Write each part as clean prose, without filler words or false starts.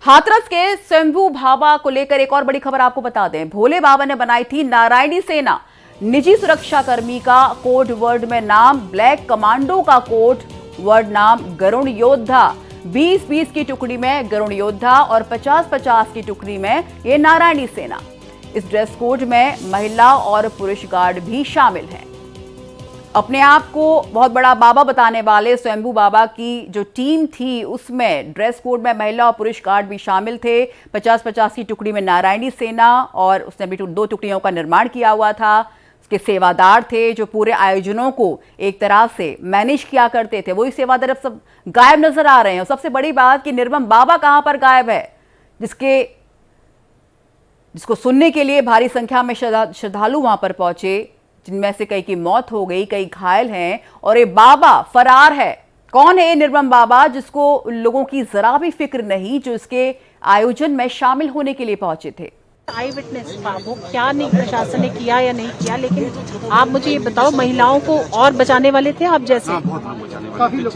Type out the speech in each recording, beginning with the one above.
हाथरस के स्वयंभू बाबा को लेकर एक और बड़ी खबर आपको बता दें। भोले बाबा ने बनाई थी नारायणी सेना। निजी सुरक्षाकर्मी का कोड वर्ड में नाम ब्लैक कमांडो का कोड वर्ड नाम गरुण योद्धा। 20-20 की टुकड़ी में गरुण योद्धा और 50-50 की टुकड़ी में ये नारायणी सेना। इस ड्रेस कोड में महिला और पुरुष गार्ड भी शामिल हैं। अपने आप को बहुत बड़ा बाबा बताने वाले स्वयंभू बाबा की जो टीम थी उसमें ड्रेस कोड में महिला और पुरुष गार्ड भी शामिल थे। 50-50 की टुकड़ी में नारायणी सेना और उसने भी 2 टुकड़ियों का निर्माण किया हुआ था। उसके सेवादार थे जो पूरे आयोजनों को एक तरह से मैनेज किया करते थे। वही सेवादार अब सब गायब नजर आ रहे हैं। और सबसे बड़ी बात कि निर्मम बाबा कहां पर गायब है, जिसको सुनने के लिए भारी संख्या में श्रद्धालु वहां पर पहुंचे, जिनमें से कई की मौत हो गई, कई घायल हैं और ये बाबा फरार है। कौन है ये निर्मम बाबा जिसको लोगों की जरा भी फिक्र नहीं, जो इसके आयोजन में शामिल होने के लिए पहुंचे थे? आई विटनेस था, वो क्या नहीं प्रशासन ने किया या नहीं किया, लेकिन आप मुझे ये बताओ, महिलाओं को और बचाने वाले थे आप जैसे? काफी लोग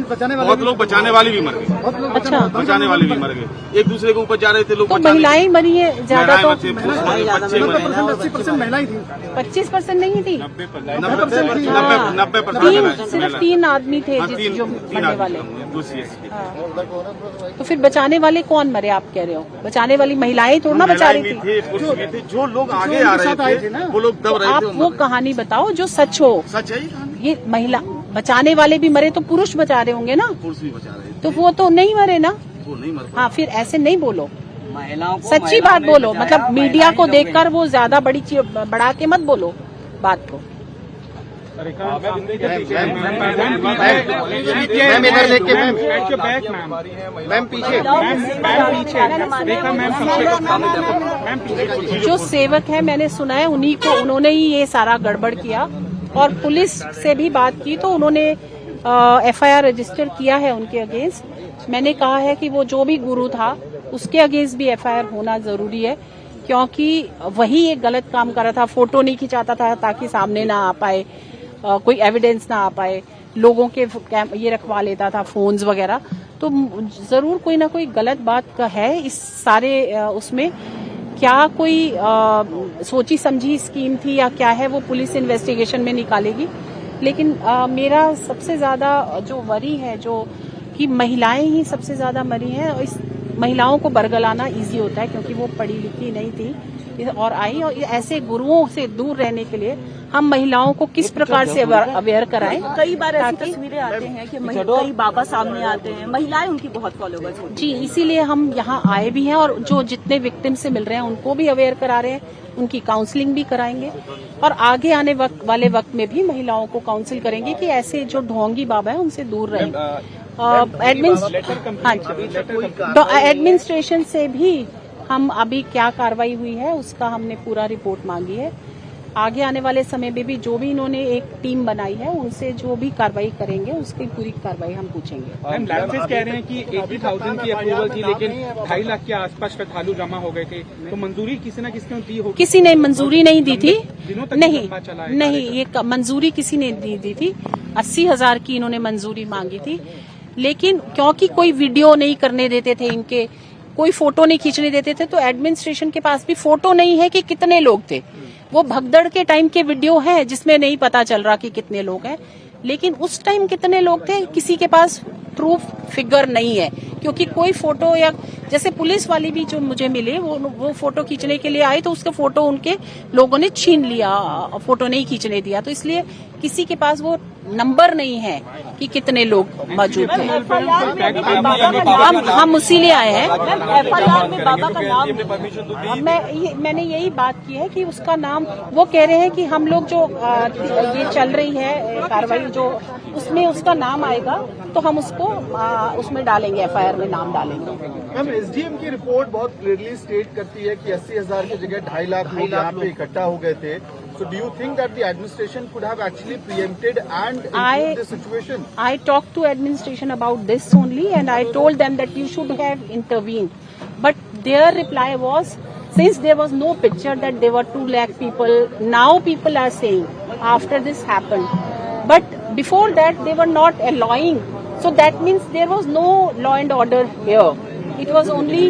बचाने वाले, बहुत लोग बचाने वाले भी मर गए। अच्छा, बचाने वाले भी मर गए, एक दूसरे के ऊपर जा रहे थे लोग। तो महिलाएं मरी है ज्यादा, तो 80% महिलाएं थी, 25% नहीं थी, 90%। सिर्फ 3 आदमी थे जो मरने वाले। तो फिर बचाने वाले कौन मरे? आप कह रहे हो बचाने वाली महिलाएं थोड़ा ना बचा रही थी, जो लोग आगे आ रहे थे ना वो लोग दब रहे थे। आप वो कहानी बताओ जो सच हो। सच है ये महिला बचाने वाले भी मरे तो पुरुष बचा रहे होंगे ना, पुरुष भी बचा रहे थे, तो वो तो नहीं मरे ना। वो नहीं मर। हाँ, फिर ऐसे नहीं बोलो, सच्ची बात बोलो। मतलब मीडिया को देखकर वो ज्यादा बढ़ा के मत बोलो बात को। मैम इधर लेके, मैम पीछे। जो सेवक है मैंने सुना है उन्होंने ही ये सारा गड़बड़ किया, और पुलिस से भी बात की तो उन्होंने FIR रजिस्टर किया है उनके अगेंस्ट। मैंने कहा है कि वो जो भी गुरु था उसके अगेंस्ट भी FIR होना जरूरी है, क्योंकि वही एक गलत काम कर रहा था। फोटो नहीं खिंचाता था ताकि सामने ना आ पाए, कोई एविडेंस ना आ पाए, लोगों के ये रखवा लेता था फोन्स वगैरह। तो जरूर कोई ना कोई गलत बात का है इस सारे उसमें। क्या कोई सोची समझी स्कीम थी या क्या है, वो पुलिस इन्वेस्टिगेशन में निकालेगी। लेकिन मेरा सबसे ज्यादा जो वरी है जो कि महिलाएं ही सबसे ज्यादा मरी हैं, और इस महिलाओं को बरगलाना इजी होता है क्योंकि वो पढ़ी लिखी नहीं थी और आई। और ऐसे गुरुओं से दूर रहने के लिए हम महिलाओं को किस प्रकार से अवेयर कराएं। कई बार ऐसी तस्वीरें आते हैं कि कई बाबा सामने आते हैं, महिलाएं उनकी बहुत फॉलोवर्स होती हैं। जी, इसीलिए हम यहाँ आए भी हैं, और जो जितने विक्टिम से मिल रहे हैं उनको भी अवेयर करा रहे हैं, उनकी काउंसलिंग भी कराएंगे, और आगे आने वाले वक्त में भी महिलाओं को काउंसिल करेंगे कि ऐसे जो ढोंगी बाबा है उनसे दूर रहें। एडमिनिस्ट्रेशन से भी हम अभी क्या कार्रवाई हुई है उसका हमने पूरा रिपोर्ट मांगी है। आगे आने वाले समय में भी जो भी इन्होंने एक टीम बनाई है उनसे जो भी कार्रवाई करेंगे उसकी पूरी कार्रवाई हम पूछेंगे। मैम लैंसेस कह रहे हैं कि 80,000 की अप्रूवल थी, लेकिन 2.5 लाख के आसपास श्रद्धालु जमा हो गए थे, तो मंजूरी किसी न किसी ने दी होगी? किसी ने मंजूरी नहीं दी थी, नहीं ये मंजूरी किसी ने नहीं दी थी। 80,000 की इन्होंने मंजूरी मांगी थी, लेकिन क्योंकि कोई वीडियो नहीं करने देते थे, इनके कोई फोटो नहीं खींचने देते थे, तो एडमिनिस्ट्रेशन के पास भी फोटो नहीं है कि कितने लोग थे। वो भगदड़ के टाइम के वीडियो है जिसमें नहीं पता चल रहा कि कितने लोग हैं, लेकिन उस टाइम कितने लोग थे किसी के पास प्रूफ फिगर नहीं है, क्योंकि कोई फोटो या जैसे पुलिस वाली भी जो मुझे मिले वो फोटो खींचने के लिए आई तो उसका फोटो उनके लोगों ने छीन लिया, फोटो नहीं खींचने दिया, तो इसलिए किसी के पास वो नंबर नहीं है कि कितने लोग मौजूद थे। हम इसीलिए आए हैं। FIR में बाबा का नाम मैंने यही बात की है कि उसका नाम, वो कह रहे हैं कि हम लोग जो ये चल रही है कार्रवाई जो उसमें उसका नाम आएगा तो हम उसको उसमें डालेंगे, FIR में नाम डालेंगे। मैम SDM की रिपोर्ट बहुत क्लियरली स्टेट करती है कि 80,000 की जगह 2.5 लाख लोग यहाँ पे इकट्ठा हो गए थे। So do you think that the administration could have actually preempted and improved the situation? I talked to administration about this only, and I told them that you should have intervened. But their reply was, since there was no picture that there were 2 lakh people, now people are saying after this happened. But before that they were not allowing. So that means there was no law and order here. It was only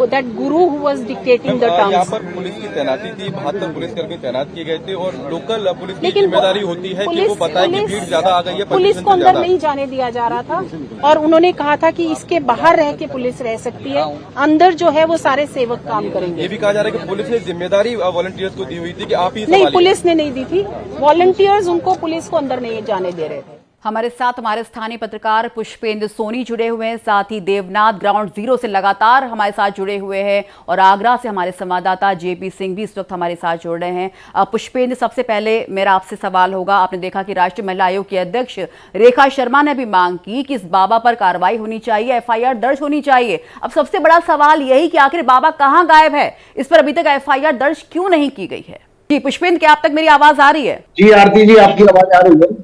that guru who was dictating the यहाँ terms. पर police की तैनाती थी, 72 पुलिसकर्मी तैनात किए गए थे और लोकल पुलिस की लेकिन जिम्मेदारी होती है कि वो बताए कि भीड़ ज्यादा आ गई है, पुलिस को अंदर ज्यादा। नहीं जाने दिया जा रहा था और उन्होंने कहा था कि इसके बाहर रह के पुलिस रह सकती है, अंदर जो है वो सारे सेवक काम करेंगे। ये भी कहा जा रहा है कि पुलिस ने जिम्मेदारी वॉलंटियर्स को दी हुई थी कि आप ही नहीं, संभालिए। पुलिस ने नहीं दी थी, वॉलंटियर्स उनको पुलिस को अंदर नहीं जाने दे रहे थे। हमारे साथ हमारे स्थानीय पत्रकार पुष्पेंद्र सोनी जुड़े हुए हैं, साथ ही देवनाथ ग्राउंड जीरो से लगातार हमारे साथ जुड़े हुए हैं और आगरा से हमारे संवाददाता जेपी सिंह भी इस वक्त हमारे साथ जुड़ रहे हैं। पुष्पेंद्र, सबसे पहले मेरा आपसे सवाल होगा, आपने देखा कि राष्ट्रीय महिला आयोग की अध्यक्ष रेखा शर्मा ने भी मांग की कि इस बाबा पर कार्रवाई होनी चाहिए, FIR दर्ज होनी चाहिए। अब सबसे बड़ा सवाल यही कि आखिर बाबा कहाँ गायब है, इस पर अभी तक FIR दर्ज क्यों नहीं की गई है? जी पुष्पेंद्र, क्या आप तक मेरी आवाज आ रही है? जी आरती जी, आपकी आवाज आ रही है।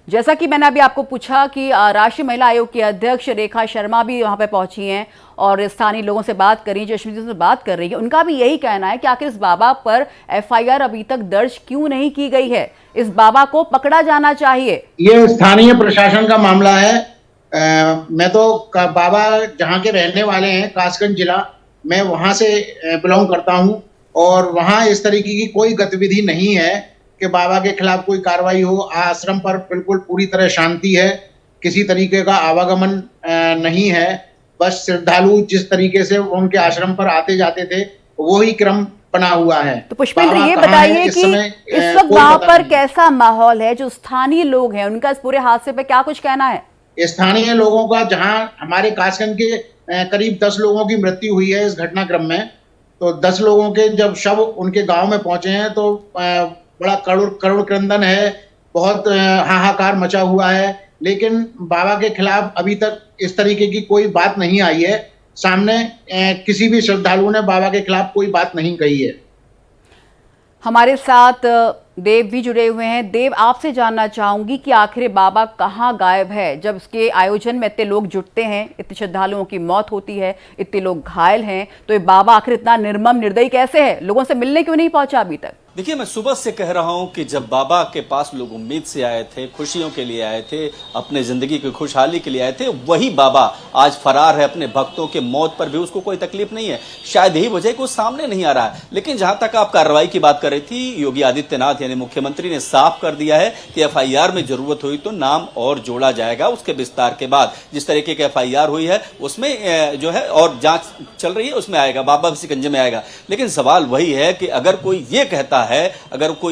जैसा कि मैंने अभी आपको पूछा कि राष्ट्रीय महिला आयोग की अध्यक्ष रेखा शर्मा भी वहां पे पहुंची हैं और स्थानीय लोगों से बात कर रही हैं, जशमीत से बात कर रही है, उनका भी यही कहना है कि आखिर इस बाबा पर FIR अभी तक दर्ज क्यों नहीं की गई है, इस बाबा को पकड़ा जाना चाहिए। ये स्थानीय प्रशासन का मामला है। मैं तो बाबा जहाँ के रहने वाले हैं, कासगंज जिला, मैं वहां से बिलोंग करता हूँ और वहां इस तरीके की कोई गतिविधि नहीं है कि बाबा के खिलाफ कोई कार्रवाई हो। आश्रम पर बिल्कुल पूरी तरह शांति है, किसी तरीके का आवागमन नहीं है। बस श्रद्धालु जिस तरीके से उनके आश्रम पर आते जाते थे वो ही क्रम बना हुआ है। तो पुष्पेंद्र, ये बताइए कि इस वक्त वहां पर कैसा माहौल है, जो स्थानीय लोग हैं उनका इस पूरे हादसे पे क्या कुछ कहना है? स्थानीय लोगों का, जहां हमारे कासगंज के करीब 10 लोगों की मृत्यु हुई है इस घटनाक्रम में, तो 10 लोगों के जब शव उनके गांव में पहुंचे हैं तो बड़ा करुण क्रंदन है, बहुत हाहाकार मचा हुआ है। लेकिन बाबा के खिलाफ अभी तक इस तरीके की कोई बात नहीं आई है सामने। किसी भी श्रद्धालु ने बाबा के खिलाफ कोई बात नहीं कही है। हमारे साथ देव भी जुड़े हुए हैं। देव, आपसे जानना चाहूंगी कि आखिर बाबा कहाँ गायब है? जब उसके आयोजन में इतने लोग जुटते हैं, इतने श्रद्धालुओं की मौत होती है, इतने लोग घायल हैं, तो ये बाबा आखिर इतना निर्मम निर्दयी कैसे है? लोगों से मिलने क्यों नहीं पहुंचा अभी तक? देखिए, मैं सुबह से कह रहा हूं कि जब बाबा के पास लोग उम्मीद से आए थे, खुशियों के लिए आए थे, अपने जिंदगी की खुशहाली के लिए आए थे, वही बाबा आज फरार है। अपने भक्तों के मौत पर भी उसको कोई तकलीफ नहीं है। शायद यही वजह कि वो सामने नहीं आ रहा है। लेकिन जहां तक आप कार्रवाई की बात कर रही थी, योगी आदित्यनाथ यानी मुख्यमंत्री ने साफ कर दिया है कि FIR में जरूरत हुई तो नाम और जोड़ा जाएगा। उसके विस्तार के बाद जिस तरीके की FIR हुई है उसमें जो है और जांच चल रही है उसमें आएगा, बाबा भी शिकंजे में आएगा। लेकिन सवाल वही है कि अगर कोई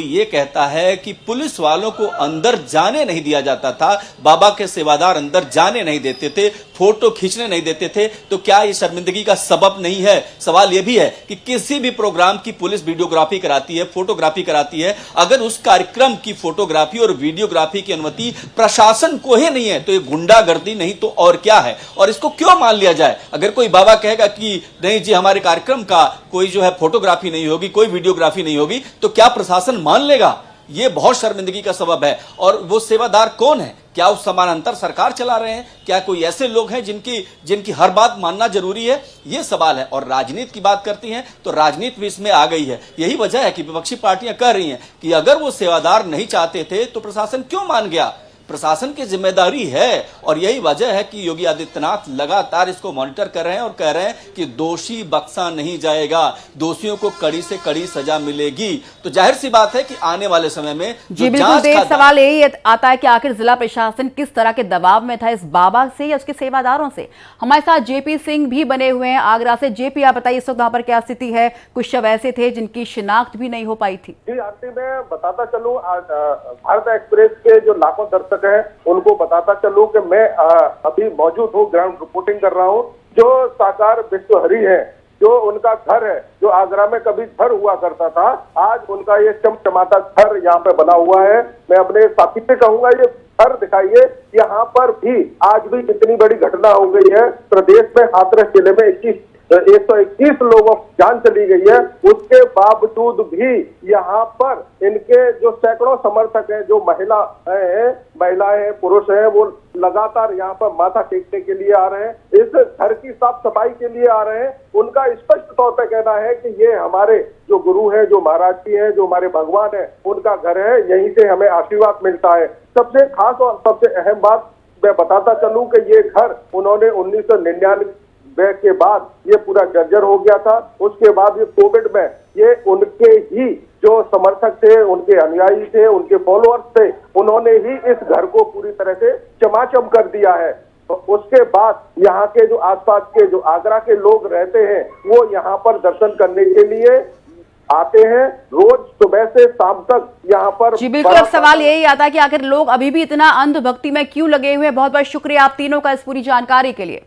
ये कहता है कि पुलिस वालों को अंदर जाने नहीं दिया जाता था, बाबा के सेवादार अंदर जाने नहीं देते थे, फोटो खींचने नहीं देते थे, तो क्या ये शर्मिंदगी का सबब नहीं है? सवाल यह भी है कि किसी भी प्रोग्राम की पुलिस वीडियोग्राफी कराती है, फोटोग्राफी कराती है, अगर उस कार्यक्रम की फोटोग्राफी और वीडियोग्राफी की अनुमति प्रशासन को ही नहीं है तो ये गुंडागर्दी नहीं तो और क्या है? और इसको क्यों मान लिया जाए? अगर कोई बाबा कहेगा कि नहीं जी हमारे कार्यक्रम का कोई जो है फोटोग्राफी नहीं होगी, कोई वीडियोग्राफी नहीं होगी, तो क्या प्रशासन मान लेगा? ये बहुत शर्मिंदगी का सबब है। और वो सेवादार कौन है? क्या उस समानांतर सरकार चला रहे हैं? क्या कोई ऐसे लोग हैं जिनकी हर बात मानना जरूरी है? ये सवाल है। और राजनीति की बात करती हैं तो राजनीति भी इसमें आ गई है। यही वजह है कि विपक्षी पार्टियां कह रही हैं कि अगर वो सेवादार नहीं चाहते थे तो प्रशासन क्यों मान गया? प्रशासन की जिम्मेदारी है। और यही वजह है कि योगी आदित्यनाथ लगातार इसको मॉनिटर कर रहे हैं और कह रहे हैं कि दोषी बख्शा नहीं जाएगा, दोषियों को कड़ी से कड़ी सजा मिलेगी। तो जाहिर सी बात है कि आने वाले समय में जी बिल्कुल देव, सवाल यही आता है कि आखिर जिला प्रशासन किस तरह के दबाव में था, इस बाबा से या उसके सेवादारों से? हमारे साथ जेपी सिंह भी बने हुए हैं आगरा से। जेपी, आप बताइए इस वक्त वहां पर क्या स्थिति है? कुछ शव ऐसे थे जिनकी शिनाख्त भी नहीं हो पाई थी। जी आरती, मैं बताता चलूं, भारत एक्सप्रेस के जो लाखों दर्शक है उनको बताता चलूं कि मैं अभी मौजूद हूँ, ग्राउंड रिपोर्टिंग कर रहा हूँ। जो साकार विश्वहरी है, जो उनका घर है, जो आगरा में कभी घर हुआ करता था, आज उनका ये चमचमाता घर यहाँ पे बना हुआ है। मैं अपने साथी से कहूंगा ये घर दिखाइए। यहाँ पर भी आज भी इतनी बड़ी घटना हो गई है। प्रदेश में हाथरस जिले में 121 लोगों की जान चली गई है, उसके बावजूद भी यहाँ पर इनके जो सैकड़ों समर्थक हैं, जो महिलाएं हैं, पुरुष हैं, वो लगातार यहाँ पर माथा टेकने के लिए आ रहे हैं, इस घर की साफ सफाई के लिए आ रहे हैं। उनका स्पष्ट तौर पे कहना है कि ये हमारे जो गुरु है, जो महाराज जी है, जो हमारे भगवान है, उनका घर है, यहीं से हमें आशीर्वाद मिलता है। सबसे खास और सबसे अहम बात मैं बताता चलूं कि ये घर उन्होंने 1999 के बाद ये पूरा जर्जर हो गया था। उसके बाद ये कोविड में ये उनके ही जो समर्थक थे, उनके अनुयायी थे, उनके फॉलोअर्स थे, उन्होंने ही इस घर को पूरी तरह से चमाचम कर दिया है। तो उसके बाद यहाँ के जो आसपास के जो आगरा के लोग रहते हैं वो यहाँ पर दर्शन करने के लिए आते हैं। रोज सुबह से शाम तक यहाँ पर। जी बिल्कुल, अब सवाल यही आता है कि आखिर लोग अभी भी इतना अंधभक्ति में क्यों लगे हुए हैं। बहुत बहुत शुक्रिया आप तीनों का इस पूरी जानकारी के लिए।